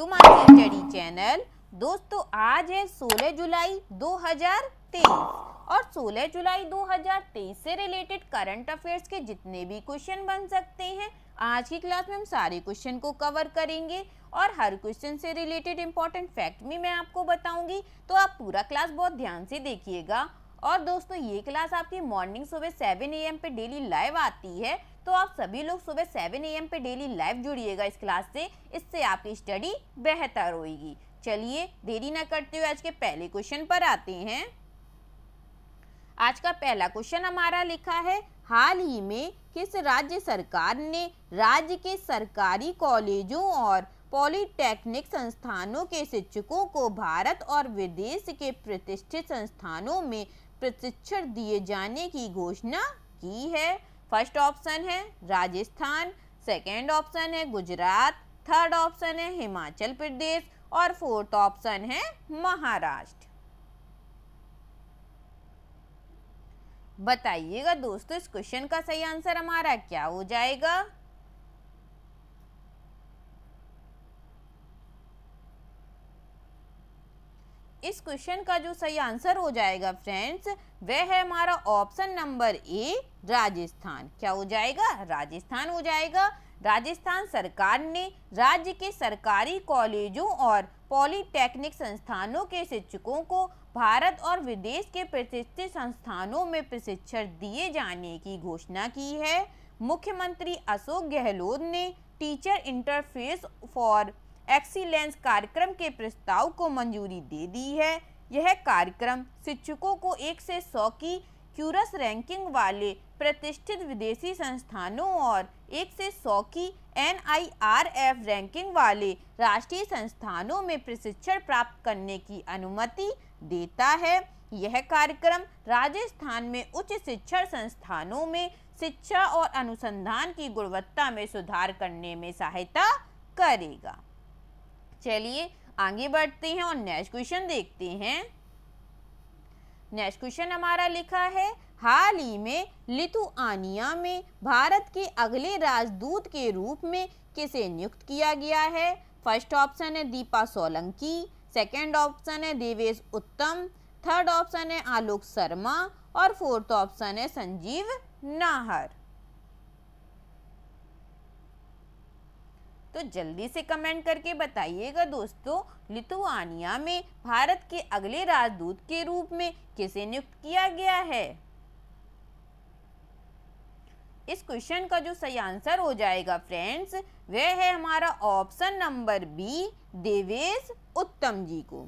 To my study channel. दोस्तों आज है 16 जुलाई 2023 और 16 जुलाई 2023 से रिलेटेड करंट अफेयर्स के जितने भी क्वेश्चन बन सकते हैं आज की क्लास में हम सारे क्वेश्चन को कवर करेंगे और हर क्वेश्चन से रिलेटेड इंपॉर्टेंट फैक्ट भी मैं आपको बताऊंगी, तो आप पूरा क्लास बहुत ध्यान से देखिएगा। और दोस्तों ये क्लास आपकी मॉर्निंग सुबह 7 AM पे डेली लाइव आती है, तो आप सभी लोग सुबह 7 AM पे डेली लाइव जुड़िएगा इस क्लास से, इससे आपकी स्टडी बेहतर होगी। चलिए देरी न करते हुए आज के पहले क्वेश्चन पर आते हैं। आज का पहला क्वेश्चन हमारा लिखा है, हाल ही में किस राज्य सरकार ने राज्य के सरकारी कॉलेजों और पॉलिटेक्निक संस्थानों के शिक्षकों को भारत और विदेश के प्रतिष्ठित संस्थानों में प्रशिक्षण दिए जाने की घोषणा की है? फर्स्ट ऑप्शन है राजस्थान, सेकंड ऑप्शन है गुजरात, थर्ड ऑप्शन है हिमाचल प्रदेश और फोर्थ ऑप्शन है महाराष्ट्र। बताइएगा दोस्तों इस क्वेश्चन का सही आंसर हमारा क्या हो जाएगा? इस क्वेश्चन का जो सही आंसर हो जाएगा फ्रेंड्स, वह है हमारा ऑप्शन नंबर ए राजस्थान। क्या हो जाएगा? राजस्थान हो जाएगा। राजस्थान सरकार ने राज्य के सरकारी कॉलेजों और पॉलिटेक्निक संस्थानों के शिक्षकों को भारत और विदेश के प्रतिष्ठित संस्थानों में प्रशिक्षण दिए जाने की घोषणा की है। मुख्यमंत्री अशोक गहलोत ने टीचर इंटरफेस फॉर एक्सीलेंस कार्यक्रम के प्रस्ताव को मंजूरी दे दी है। यह कार्यक्रम शिक्षकों को 1 से 100 की क्यूरस रैंकिंग वाले प्रतिष्ठित विदेशी संस्थानों और 1 से 100 की NIRF रैंकिंग वाले राष्ट्रीय संस्थानों में प्रशिक्षण प्राप्त करने की अनुमति देता है। यह कार्यक्रम राजस्थान में उच्च शिक्षण संस्थानों में शिक्षा और अनुसंधान की गुणवत्ता में सुधार करने में सहायता करेगा। चलिए आगे बढ़ते हैं और नेक्स्ट क्वेश्चन देखते हैं। नेक्स्ट क्वेश्चन हमारा लिखा है, हाल ही में लिथुआनिया में भारत के अगले राजदूत के रूप में किसे नियुक्त किया गया है? फर्स्ट ऑप्शन है दीपा सोलंकी, सेकंड ऑप्शन है देवेश उत्तम, थर्ड ऑप्शन है आलोक शर्मा और फोर्थ ऑप्शन है संजीव नाहर। तो जल्दी से कमेंट करके बताइएगा दोस्तों, लिथुआनिया में भारत के अगले राजदूत के रूप में किसे नियुक्त किया गया है? इस क्वेश्चन का जो सही आंसर हो जाएगा फ्रेंड्स, वह है हमारा ऑप्शन नंबर बी देवेश उत्तम जी को।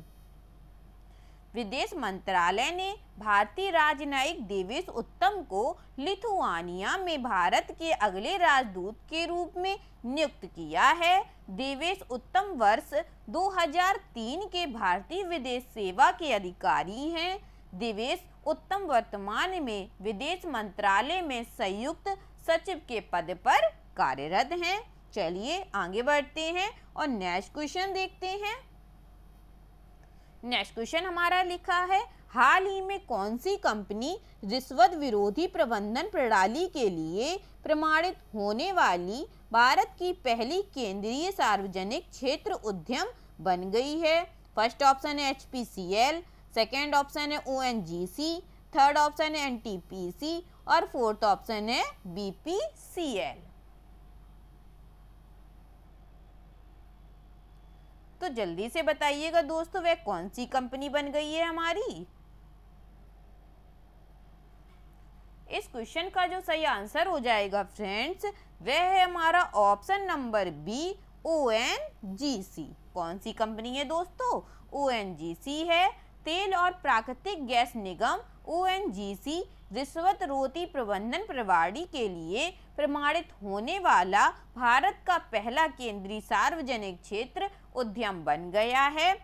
विदेश मंत्रालय ने भारतीय राजनयिक देवेश उत्तम को लिथुआनिया में भारत के अगले राजदूत के रूप में नियुक्त किया है। देवेश उत्तम वर्ष 2003 के भारतीय विदेश सेवा के अधिकारी हैं। देवेश उत्तम वर्तमान में विदेश मंत्रालय में संयुक्त सचिव के पद पर कार्यरत हैं। चलिए आगे बढ़ते हैं और नेक्स्ट क्वेश्चन देखते हैं। नेक्स्ट क्वेश्चन हमारा लिखा है, हाल ही में कौन सी कंपनी रिश्वत विरोधी प्रबंधन प्रणाली के लिए प्रमाणित होने वाली भारत की पहली केंद्रीय सार्वजनिक क्षेत्र उद्यम बन गई है? फर्स्ट ऑप्शन है HPCL, सेकेंड ऑप्शन है ONGC, थर्ड ऑप्शन है NTPC और फोर्थ ऑप्शन है BPCL। तो जल्दी से बताइएगा दोस्तों वह कौन सी कंपनी बन गई है हमारी? इस क्वेश्चन का जो सही आंसर हो जाएगा फ्रेंड्स, वह है हमारा ऑप्शन नंबर बी ONGC। कौन सी कंपनी है दोस्तों? ONGC है। तेल और प्राकृतिक गैस निगम ONGC रिश्वत रोधी प्रबंधन प्रणाली के लिए प्रमाणित होने वाला भारत का पहला केंद्रीय सार्वजनिक क्षेत्र उद्यम बन गया है।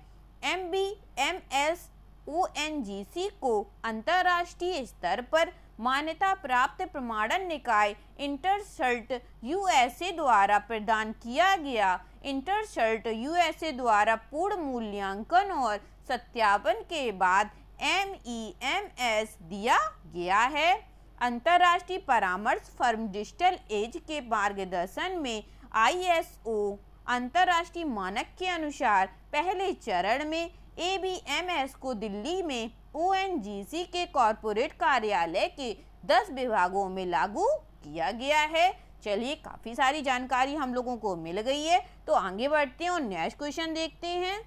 MBMS ONGC को अंतर्राष्ट्रीय स्तर पर मान्यता प्राप्त प्रमाणन निकाय इंटरसल्ट USA द्वारा प्रदान किया गया। इंटरसल्ट USA द्वारा पूर्ण मूल्यांकन और सत्यापन के बाद MEMS दिया गया है। अंतर्राष्ट्रीय परामर्श फर्म डिजिटल एज के मार्गदर्शन में ISO अंतर्राष्ट्रीय मानक के अनुसार पहले चरण में ABMS को दिल्ली में ONGC के कॉरपोरेट कार्यालय के 10 विभागों में लागू किया गया है। चलिए, काफी सारी जानकारी हम लोगों को मिल गई है, तो आगे बढ़ते हैं और नेक्स्ट क्वेश्चन देखते हैं।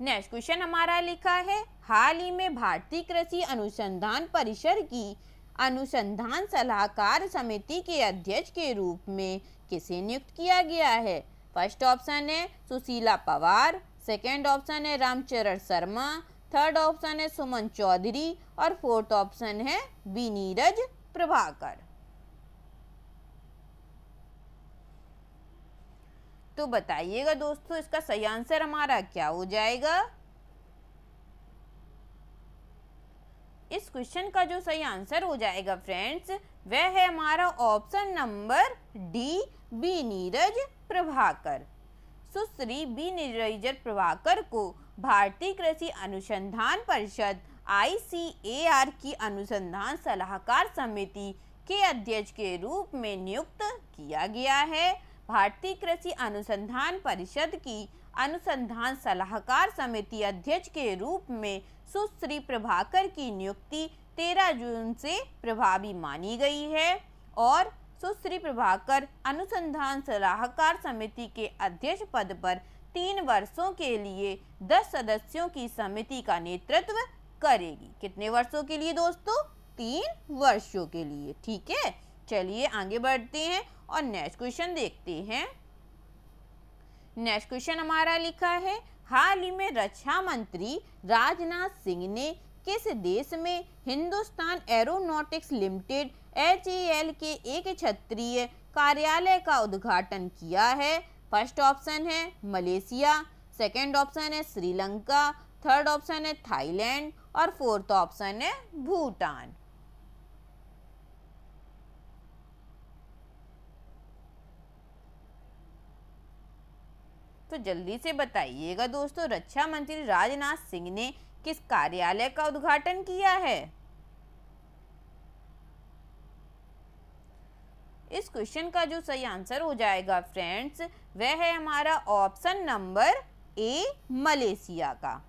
नेक्स्ट क्वेश्चन हमारा लिखा है, हाल ही में भारतीय कृषि अनुसंधान परिषद की अनुसंधान सलाहकार समिति के अध्यक्ष के रूप में किसे नियुक्त किया गया है? फर्स्ट ऑप्शन है सुशीला पवार, सेकंड ऑप्शन है रामचरण शर्मा, थर्ड ऑप्शन है सुमन चौधरी और फोर्थ ऑप्शन है बी नीरज प्रभाकर। तो बताइएगा दोस्तों, इसका सही आंसर हमारा क्या हो जाएगा? इस क्वेश्चन का जो सही आंसर हो जाएगा फ्रेंड्स, वह है हमारा option number D, B Neeraj Prabhakar. Sushri B Neeraj Prabhakar को भारतीय कृषि अनुसंधान परिषद ICAR की अनुसंधान सलाहकार समिति के अध्यक्ष के रूप में नियुक्त किया गया है। भारतीय कृषि अनुसंधान परिषद की अनुसंधान सलाहकार समिति अध्यक्ष के रूप में सुश्री प्रभाकर की नियुक्ति 13 जून से प्रभावी मानी गई है और सुश्री प्रभाकर अनुसंधान सलाहकार समिति के अध्यक्ष पद पर 3 वर्षों के लिए 10 सदस्यों की समिति का नेतृत्व करेगी। कितने वर्षों के लिए दोस्तों? 3 वर्षों के लिए। ठीक है, चलिए आगे बढ़ते हैं और नेक्स्ट क्वेश्चन देखते हैं। नेक्स्ट क्वेश्चन हमारा लिखा है, हाल ही में रक्षा मंत्री राजनाथ सिंह ने किस देश में हिंदुस्तान एरोनॉटिक्स लिमिटेड HAL के एक क्षेत्रीय कार्यालय का उद्घाटन किया है? फर्स्ट ऑप्शन है मलेशिया, सेकंड ऑप्शन है श्रीलंका, थर्ड ऑप्शन है थाईलैंड और फोर्थ ऑप्शन है भूटान। तो जल्दी से बताइएगा दोस्तों, रक्षा मंत्री राजनाथ सिंह ने किस कार्यालय का उद्घाटन किया है? इस क्वेश्चन का जो सही आंसर हो जाएगा फ्रेंड्स, वह है हमारा ऑप्शन नंबर ए, मलेशिया का।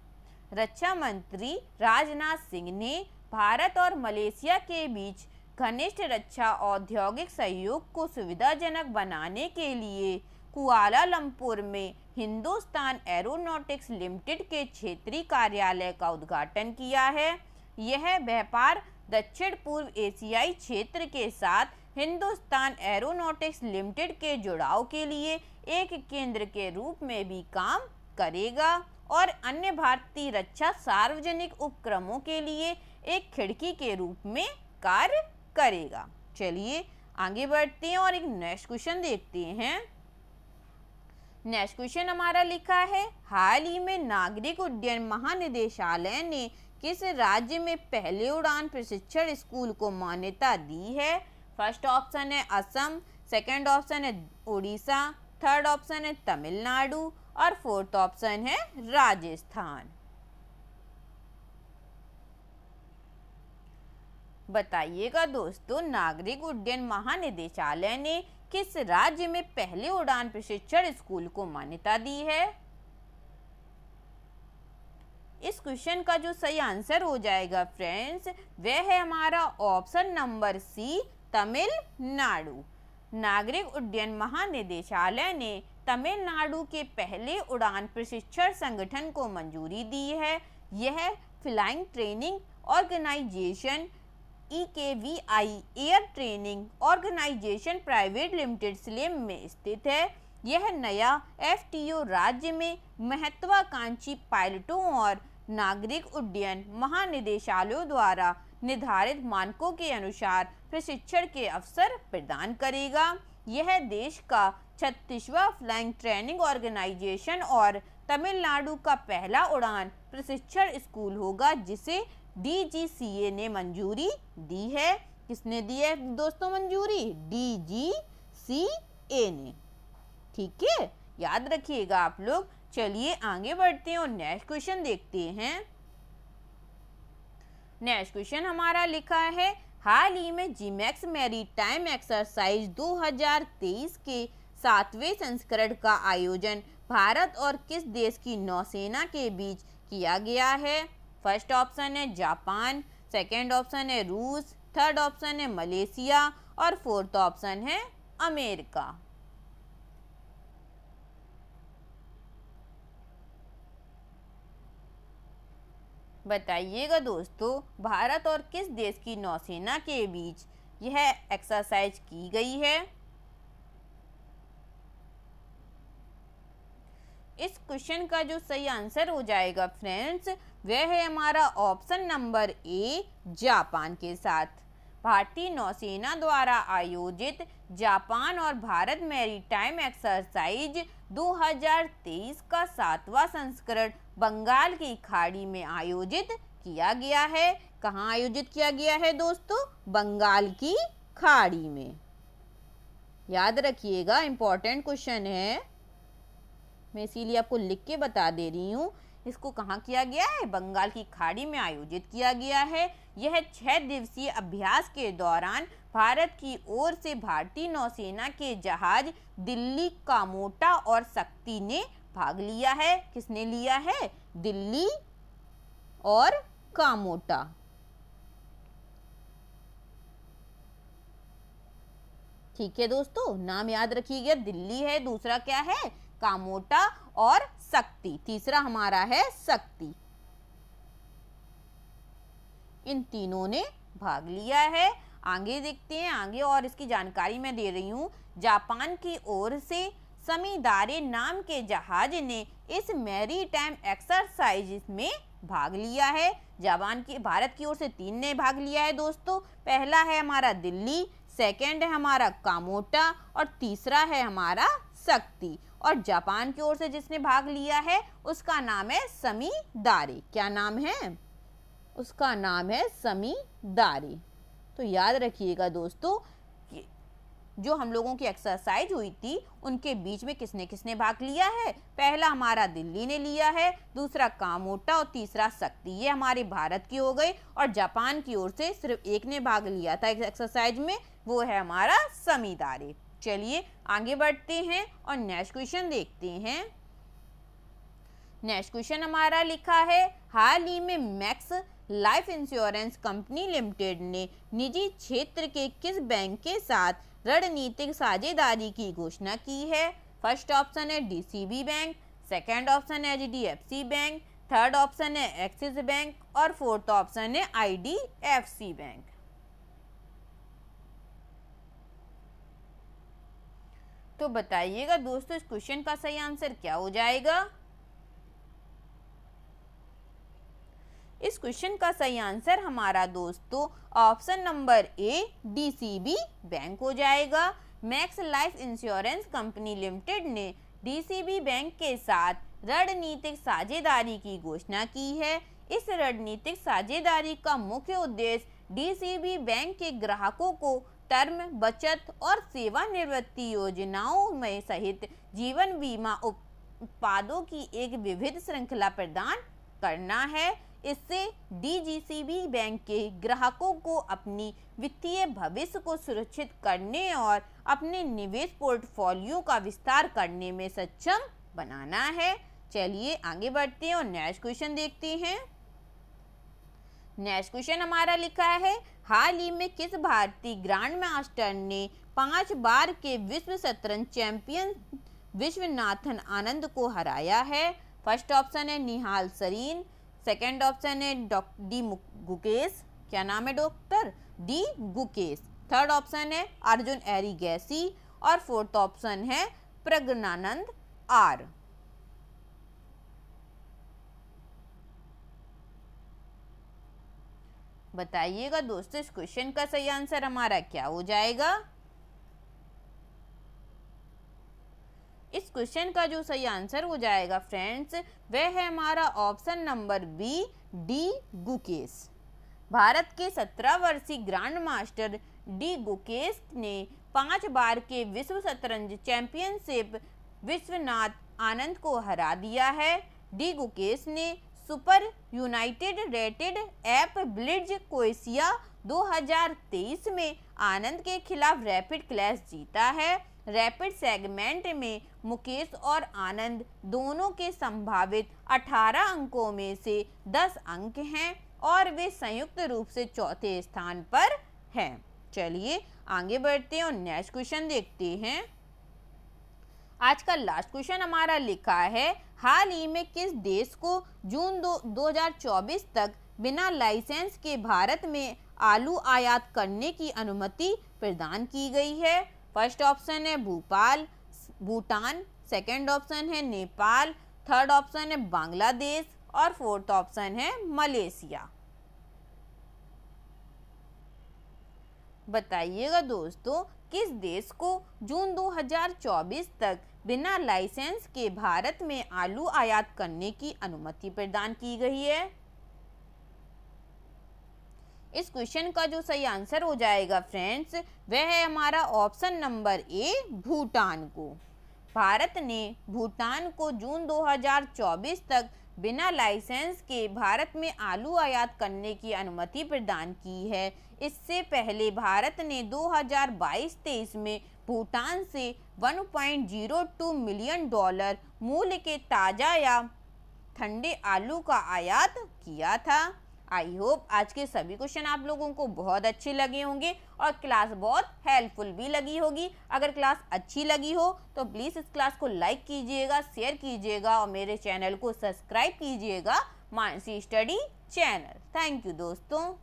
रक्षा मंत्री राजनाथ सिंह ने भारत और मलेशिया के बीच घनिष्ठ रक्षा औद्योगिक सहयोग को सुविधाजनक बनाने के लिए कुआलालंपुर में हिंदुस्तान एरोनॉटिक्स लिमिटेड के क्षेत्रीय कार्यालय का उद्घाटन किया है। यह व्यापार दक्षिण पूर्व एशियाई क्षेत्र के साथ हिंदुस्तान एरोनॉटिक्स लिमिटेड के जुड़ाव के लिए एक केंद्र के रूप में भी काम करेगा और अन्य भारतीय रक्षा सार्वजनिक उपक्रमों के लिए एक खिड़की के रूप में कार्य करेगा। चलिए आगे बढ़ते हैं और एक नेक्स्ट क्वेश्चन देखते हैं। नेक्स्ट क्वेश्चन हमारा लिखा है, हाल ही में नागरिक उड्डयन महानिदेशालय ने किस राज्य में पहले उड़ान प्रशिक्षण स्कूल को मान्यता दी है? फर्स्ट ऑप्शन है असम, सेकंड ऑप्शन है उड़ीसा, थर्ड ऑप्शन है तमिलनाडु और फोर्थ ऑप्शन है राजस्थान। बताइएगा दोस्तों, नागरिक उड्डयन महानिदेशालय ने किस राज्य में पहले उड़ान प्रशिक्षण स्कूल को मान्यता दी है? इस क्वेश्चन का जो सही आंसर हो जाएगा फ्रेंड्स, वह है हमारा ऑप्शन नंबर सी, तमिलनाडु। नागरिक उड्डयन महानिदेशालय ने तमिलनाडु के पहले उड़ान प्रशिक्षण संगठन को मंजूरी दी है। यह flying training organisation EKVI air training organisation private limited Salem में स्थित है। यह नया FTO राज्य में महत्वाकांक्षी पायलटों और नागरिक उड्डयन महानिदेशालयों द्वारा निर्धारित मानकों के अनुसार प्रशिक्षण के अवसर प्रदान करेगा। यह देश का 36वां फ्लाइंग ट्रेनिंग ऑर्गेनाइजेशन और तमिलनाडु का पहला उड़ान प्रशिक्षण स्कूल होगा जिसे DGCA ने मंजूरी दी है। किसने दी है दोस्तों मंजूरी? DGCA ने। ठीक है, याद रखिएगा आप लोग। चलिए आगे बढ़ते हैं और नेक्स्ट क्वेश्चन देखते हैं। नेक्स्ट क्वेश्चन हमारा लिखा है, हाल ही में जीमैक्स मैरीटाइम एक्सरसाइज 2023 के 7वें संस्करण का आयोजन भारत और किस देश की नौसेना के बीच किया गया है? फर्स्ट ऑप्शन है जापान, सेकंड ऑप्शन है रूस, थर्ड ऑप्शन है मलेशिया और फोर्थ ऑप्शन है अमेरिका। बताइएगा दोस्तों, भारत और किस देश की नौसेना के बीच यह एक्सरसाइज की गई है? इस क्वेश्चन का जो सही आंसर हो जाएगा फ्रेंड्स, वह है हमारा ऑप्शन नंबर ए, जापान के साथ। भारतीय नौसेना द्वारा आयोजित जापान और भारत मैरीटाइम एक्सरसाइज 2023 का 7वां संस्करण बंगाल की खाड़ी में आयोजित किया गया है। कहाँ आयोजित किया गया है दोस्तों? बंगाल की खाड़ी में। याद रखिएगा, इंपॉर्टेंट क्वेश्चन है, मैं इसीलिए आपको लिख के बता दे रही हूँ। इसको कहाँ किया गया है? बंगाल की खाड़ी में आयोजित किया गया है। यह 6 दिवसीय अभ्यास के दौरान भारत की ओर से भारतीय नौसेना के जहाज दिल्ली, कामोटा और शक्ति ने भाग लिया है। किसने लिया है? दिल्ली और कामोटा। ठीक है दोस्तों, नाम याद रखिएगा, दिल्ली है, दूसरा क्या है? कामोटा और शक्ति, तीसरा हमारा है शक्ति। इन तीनों ने भाग लिया है। आगे देखते हैं, आगे और इसकी जानकारी मैं दे रही हूँ। जापान की ओर से समीदारे नाम के जहाज ने इस मैरीटाइम एक्सरसाइज में भाग लिया है। भारत की ओर से 3 ने भाग लिया है दोस्तों। पहला है हमारा दिल्ली, सेकंड है हमारा कामोटा और तीसरा है हमारा शक्ति। और जापान की ओर से जिसने भाग लिया है उसका नाम है समीदारे। क्या नाम है? उसका नाम है समीदारे। तो याद रखिएगा दोस्तों कि जो हम लोगों की एक्सरसाइज हुई थी उनके बीच में किसने किसने भाग लिया है? पहला हमारा दिल्ली ने लिया है, दूसरा कामोटा और तीसरा शक्ति। ये हमारे भारत की हो गई। और जापान की ओर से सिर्फ एक ने भाग लिया था एक्सरसाइज में, वो है हमारा समीदारे। चलिए आगे बढ़ते हैं और नेक्स्ट क्वेश्चन देखते हैं। नेक्स्ट क्वेश्चन हमारा लिखा है, हाल ही में max life insurance company limited ने निजी क्षेत्र के किस बैंक के साथ रणनीतिक साझेदारी की घोषणा की है? फर्स्ट ऑप्शन है डीसीबी बैंक, सेकंड ऑप्शन है एचडीएफसी बैंक, थर्ड ऑप्शन है एक्सिस बैंक और फोर्थ ऑप्शन है आईडीएफसी बैंक। तो बताइएगा दोस्तों, इस क्वेश्चन का सही आंसर क्या हो जाएगा? इस क्वेश्चन का सही आंसर हमारा दोस्तों option number A, DCB bank हो जाएगा। Max life insurance company limited ने डीसीबी बैंक के साथ रणनीतिक साझेदारी की घोषणा की है। इस रणनीतिक साझेदारी का मुख्य उद्देश्य डीसीबी बैंक के ग्राहकों को टर्म, बचत और सेवानिवृत्ति योजनाओं में सहित जीवन बीमा उत्पादों की एक विविध श्रृंखला प्रदान करना है। इससे डीसीबी बैंक के ग्राहकों को अपनी वित्तीय भविष्य को सुरक्षित करने और अपने निवेश पोर्टफोलियो का विस्तार करने में सक्षम बनाना है। चलिए आगे बढ़ते हैं और नेक्स्ट क्वेश्चन देखते हैं। नेक्स्ट क्वेश्चन हमारा लिखा है, हाल ही में किस भारतीय ग्रैंड मास्टर ने 5 बार के विश्व शतरंज चैंपियन विश्वनाथन आनंद को हराया है? फर्स्ट ऑप्शन है निहाल सरीन, सेकंड ऑप्शन है डी गुकेश। क्या नाम है doctor? D Gukesh. Third option है अर्जुन एरिगैसी और फोर्थ ऑप्शन है प्रज्ञानंद आर। बताइएगा दोस्तों, इस क्वेश्चन का सही आंसर हमारा क्या हो जाएगा? इस क्वेश्चन का जो सही आंसर हो जाएगा फ्रेंड्स, वह है हमारा option number B, D Gukesh. Bharat के 17 वर्षीय ग्रैंड मास्टर डी गुकेश ने 5 बार के विश्व शतरंज चैंपियनशिप विश्वनाथ आनंद को हरा दिया है। डी गुकेश ने super United rated app blitz Croatia 2023 में आनंद के खिलाफ रैपिड क्लैश जीता है। रैपिड सेगमेंट में मुकेश और आनंद दोनों के संभावित 18 अंकों में से 10 अंक हैं और वे संयुक्त रूप से चौथे स्थान पर हैं। चलिए आगे बढ़ते हैं और नेक्स्ट क्वेश्चन देखते हैं। आज का लास्ट क्वेश्चन हमारा लिखा है, हाल ही में किस देश को जून 2024 तक बिना लाइसेंस के भारत में आलू आयात करने की अनुमति प्रदान की गई है? फर्स्ट ऑप्शन है भूटान, सेकंड ऑप्शन है नेपाल, थर्ड ऑप्शन है बांग्लादेश और फोर्थ ऑप्शन है मलेशिया। बताइएगा दोस्तों, किस देश को जून 2024 तक बिना लाइसेंस के भारत में आलू आयात करने की अनुमति प्रदान की गई है? इस क्वेश्चन का जो सही आंसर हो जाएगा फ्रेंड्स, वह है हमारा ऑप्शन नंबर ए, भूटान को। भारत ने भूटान को जून 2024 तक बिना लाइसेंस के भारत में आलू आयात करने की अनुमति प्रदान की है। इससे पहले भारत ने 2022-23 में भूटान से 1.02 मिलियन डॉलर मूल्य के ताज़ा या ठंडे आलू का आयात किया था। आई होप आज के सभी क्वेश्चन आप लोगों को बहुत अच्छे लगे होंगे और क्लास बहुत हेल्पफुल भी लगी होगी। अगर क्लास अच्छी लगी हो तो प्लीज़ इस क्लास को लाइक कीजिएगा, शेयर कीजिएगा और मेरे चैनल को सब्सक्राइब कीजिएगा, Mansi study channel. Thank you दोस्तों।